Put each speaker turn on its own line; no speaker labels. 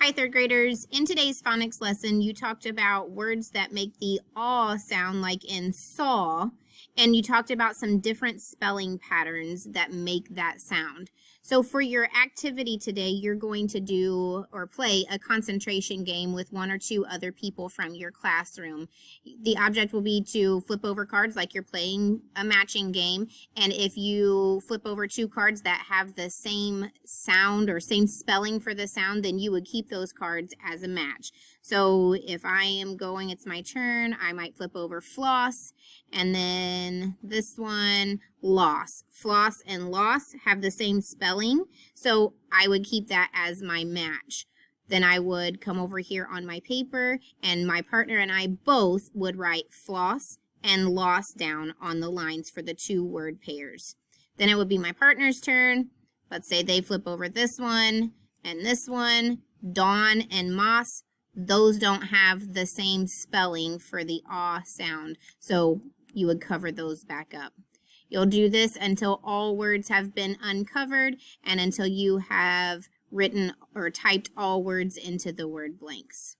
Hi, third graders. In today's phonics lesson, you talked about words that make the aw sound like in saw, and you talked about some different spelling patterns that make that sound. So for your activity today, you're going to do or play a concentration game with one or two other people from your classroom. The object will be to flip over cards like you're playing a matching game, and if you flip over two cards that have the same sound or same spelling for the sound, then you would keep those cards as a match. So if I am going, it's my turn, I might flip over floss, and then this one, loss. Floss and loss have the same spelling, so I would keep that as my match. Then I would come over here on my paper, and my partner and I both would write floss and loss down on the lines for the two word pairs. Then it would be my partner's turn. Let's say they flip over this one and this one. Dawn and moss, those don't have the same spelling for the aw sound, so you would cover those back up. You'll do this until all words have been uncovered and until you have written or typed all words into the word blanks.